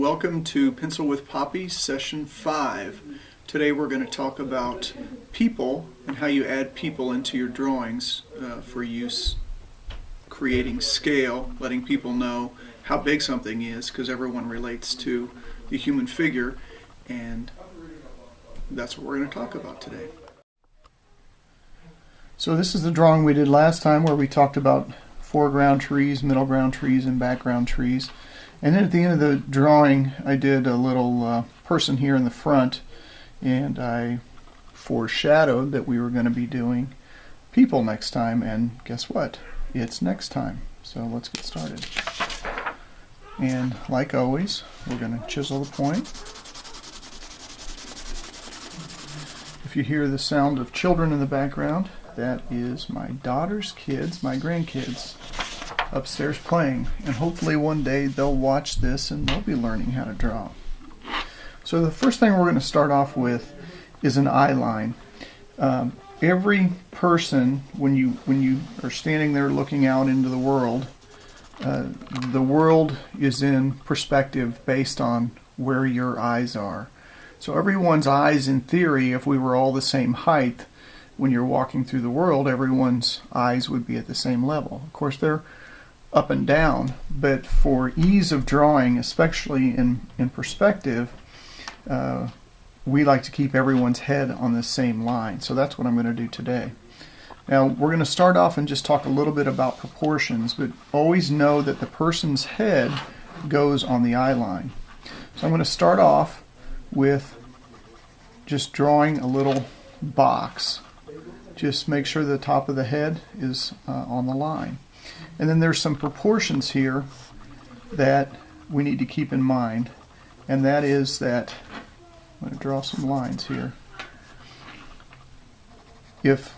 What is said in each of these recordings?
welcome to Pencil with Poppy Session 5. Today we're going to talk about people and how you add people into your drawings for use creating scale, letting people know how big something is, because everyone relates to the human figure, and that's what we're going to talk about today. So this is the drawing we did last time where we talked about foreground trees, middle ground trees, and background trees. And then at the end of the drawing I did a little person here in the front, and I foreshadowed that we were going to be doing people next time, and guess what? It's next time. So let's get started. And like always, we're going to chisel the point. If you hear the sound of children in the background, that is my daughter's kids, my grandkids, upstairs playing, and hopefully one day they'll watch this and they'll be learning how to draw. So the first thing we're going to start off with is an eye line. Every person, when you are standing there looking out into the world is in perspective based on where your eyes are. So everyone's eyes, in theory, if we were all the same height, when you're walking through the world, everyone's eyes would be at the same level. Of course, they're up and down, but for ease of drawing, especially in perspective, we like to keep everyone's head on the same line. So that's what I'm going to do today. Now, we're going to start off and just talk a little bit about proportions, but always know that the person's head goes on the eye line. So I'm going to start off with just drawing a little box. Just make sure the top of the head is on the line. And then there's some proportions here that we need to keep in mind, and that is that I'm going to draw some lines here. If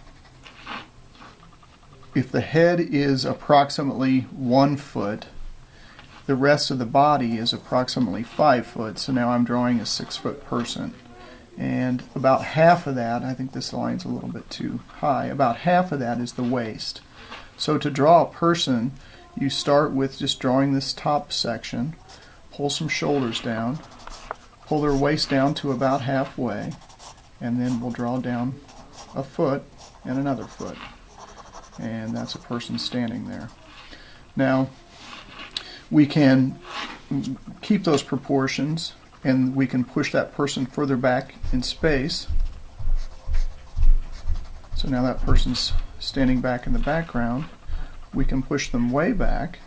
the head is approximately 1 foot, the rest of the body is approximately 5 foot. So now I'm drawing a 6-foot person. And about half of that, I think this line's a little bit too high, about half of that is the waist. So to draw a person, you start with just drawing this top section, pull some shoulders down, pull their waist down to about halfway, and then we'll draw down a foot and another foot. And that's a person standing there. Now, we can keep those proportions, and we can push that person further back in space. So now that person's standing back in the background. We can push them way back.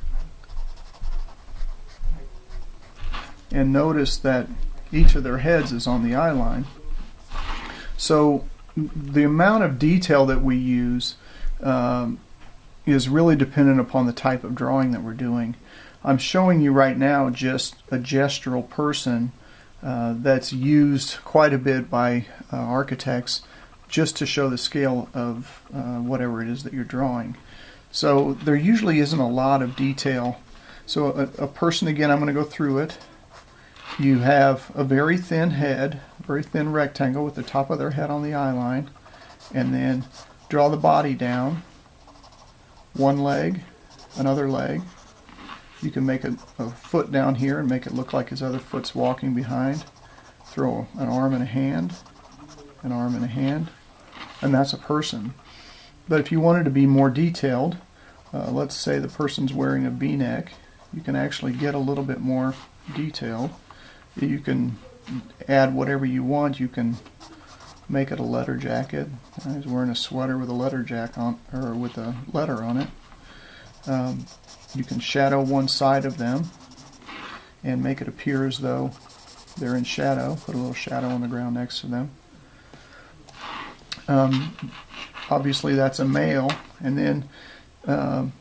And notice that each of their heads is on the eye line. So the amount of detail that we use is really dependent upon the type of drawing that we're doing. I'm showing you right now just a gestural person that's used quite a bit by architects just to show the scale of whatever it is that you're drawing. So there usually isn't a lot of detail. So a person, again, I'm going to go through it. You have a very thin head, very thin rectangle with the top of their head on the eye line, and then draw the body down, one leg, another leg. You can make a foot down here and make it look like his other foot's walking behind. Throw an arm and a hand, an arm and a hand, and that's a person. But if you wanted to be more detailed, let's say the person's wearing a V-neck, you can actually get a little bit more detailed. You can add whatever you want. You can make it a letter jacket. He's wearing a sweater with a letter jacket on, or with a letter on it. You can shadow one side of them and make it appear as though they're in shadow. Put a little shadow on the ground next to them. Obviously that's a male, and then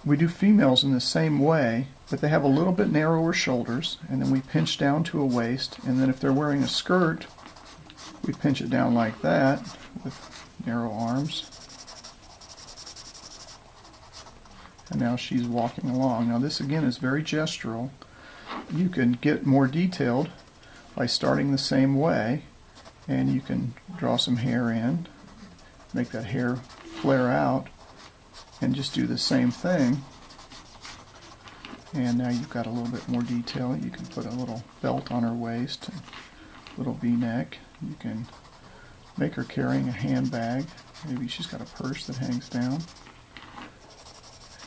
we do females in the same way, but they have a little bit narrower shoulders, and then we pinch down to a waist, and then if they're wearing a skirt, we pinch it down like that with narrow arms. And now she's walking along. Now this again is very gestural. You can get more detailed by starting the same way, and you can draw some hair in, make that hair flare out, and just do the same thing And now you've got a little bit more detail. You can put a little belt on her waist, a little V-neck. You can make her carrying a handbag. Maybe she's got a purse that hangs down.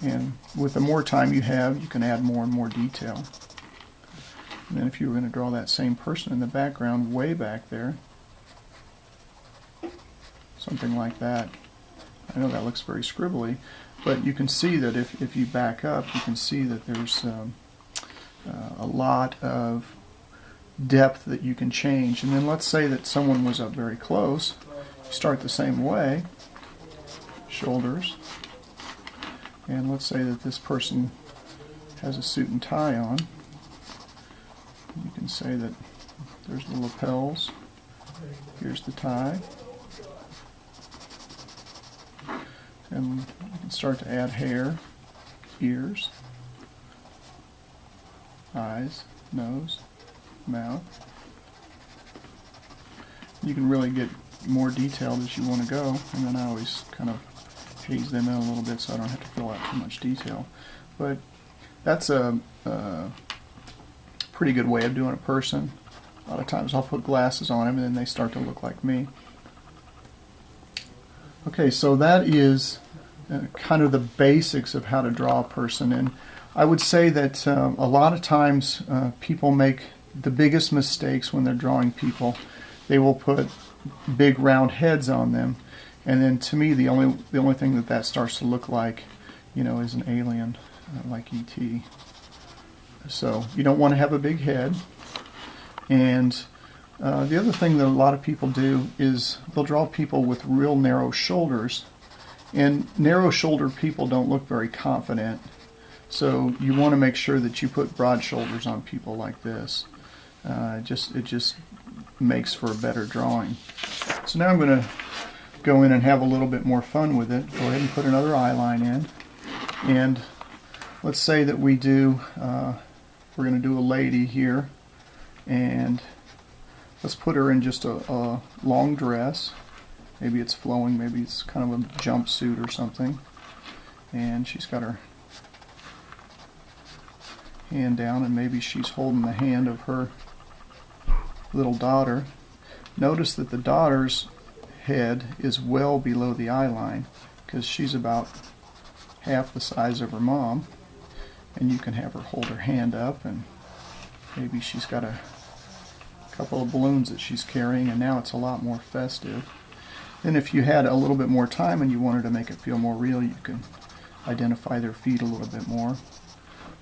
And with the more time you have, you can add more and more detail. And then if you were going to draw that same person in the background way back there, something like that. I know that looks very scribbly, but you can see that if you back up, you can see that there's a lot of depth that you can change. And then let's say that someone was up very close. You start the same way, shoulders, and let's say that this person has a suit and tie on. You can say that there's the lapels, here's the tie, and you can start to add hair, ears, eyes, nose, mouth. You can really get more detailed as you want to go, and then I always kind of haze them in a little bit so I don't have to fill out too much detail. But that's a pretty good way of doing a person. A lot of times I'll put glasses on them and then they start to look like me. Okay, so that is kind of the basics of how to draw a person, and I would say that a lot of times people make the biggest mistakes when they're drawing people. They will put big round heads on them, and then to me the only thing that starts to look like, you know, is an alien like E.T. So you don't want to have a big head. And the other thing that a lot of people do is they'll draw people with real narrow shoulders, and narrow shouldered people don't look very confident. So you want to make sure that you put broad shoulders on people like this. It just makes for a better drawing. So now I'm going to go in and have a little bit more fun with it. Go ahead and put another eye line in, and let's say that we do we're going to do a lady here, and let's put her in just a long dress. Maybe it's flowing, maybe it's kind of a jumpsuit or something, and she's got her hand down, and maybe she's holding the hand of her little daughter. Notice that the daughter's head is well below the eye line because she's about half the size of her mom, and you can have her hold her hand up, and maybe she's got a couple of balloons that she's carrying, and now it's a lot more festive. Then if you had a little bit more time and you wanted to make it feel more real, you can identify their feet a little bit more,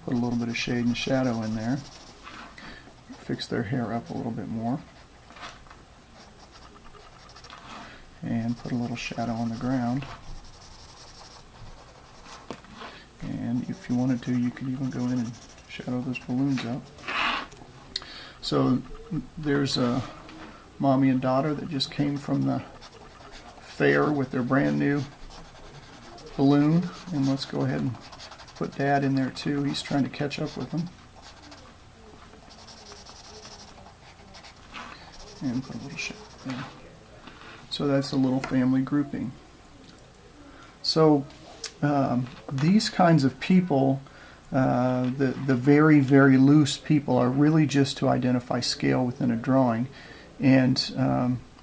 put a little bit of shade and shadow in there, fix their hair up a little bit more, and put a little shadow on the ground. And if you wanted to, you could even go in and shadow those balloons up. So there's a mommy and daughter that just came from the fair with their brand new balloon, and let's go ahead and put Dad in there too. He's trying to catch up with them. And put a little shadow there. So that's a little family grouping. So these kinds of people, the very, very loose people, are really just to identify scale within a drawing. And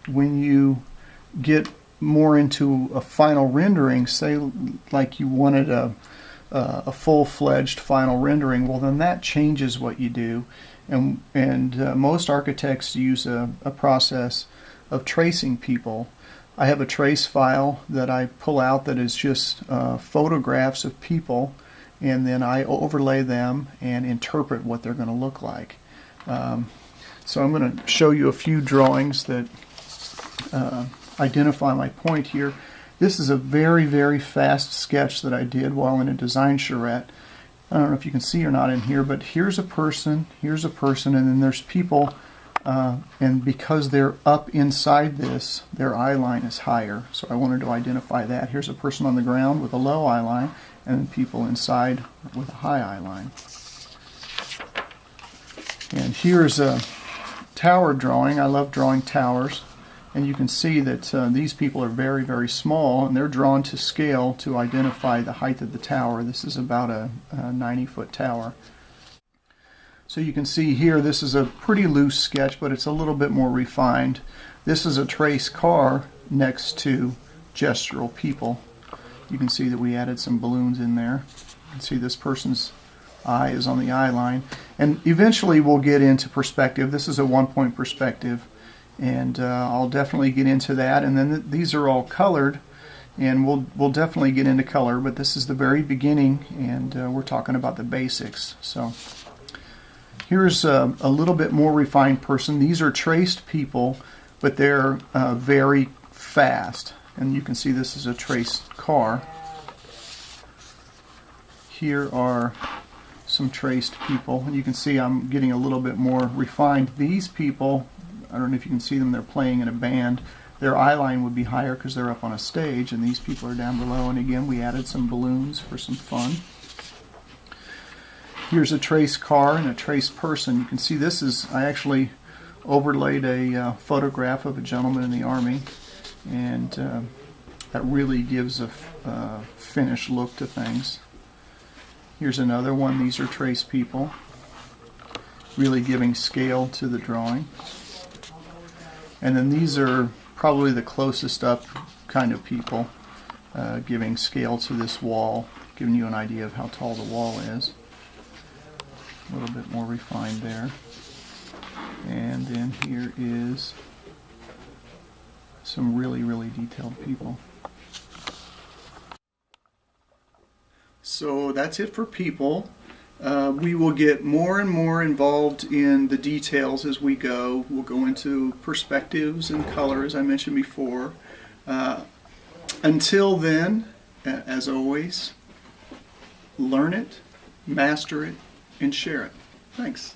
when you get more into a final rendering, say like you wanted a full-fledged final rendering, well then that changes what you do. And most architects use a process of tracing people. I have a trace file that I pull out that is just photographs of people, and then I overlay them and interpret what they're going to look like. So I'm going to show you a few drawings that identify my point here. This is a very, very fast sketch that I did while in a design charrette. I don't know if you can see or not in here, but here's a person, and then there's people, and because they're up inside this, their eye line is higher. So I wanted to identify that. Here's a person on the ground with a low eye line, and then people inside with a high eye line. And here's a tower drawing. I love drawing towers. And you can see that these people are very, very small, and they're drawn to scale to identify the height of the tower. This is about a 90-foot tower. So you can see here, this is a pretty loose sketch, but it's a little bit more refined. This is a trace car next to gestural people. You can see that we added some balloons in there. You can see this person's eye is on the eye line. And eventually we'll get into perspective. This is a one-point perspective, and I'll definitely get into that. And then these are all colored, and we'll definitely get into color, but this is the very beginning, and we're talking about the basics. So here's a little bit more refined person. These are traced people, but they're very fast. And you can see this is a traced car. Here are some traced people. And you can see I'm getting a little bit more refined. These people, I don't know if you can see them, they're playing in a band. Their eye line would be higher because they're up on a stage, and these people are down below. And again, we added some balloons for some fun. Here's a traced car and a traced person. You can see this is, I actually overlaid a photograph of a gentleman in the Army, and that really gives a finished look to things. Here's another one. These are traced people, really giving scale to the drawing. And then these are probably the closest up kind of people, giving scale to this wall, giving you an idea of how tall the wall is. A little bit more refined there. And then here is some really, really detailed people. So that's it for people. We will get more and more involved in the details as we go. We'll go into perspectives and color, as I mentioned before. Until then, as always, learn it, master it, and share it. Thanks.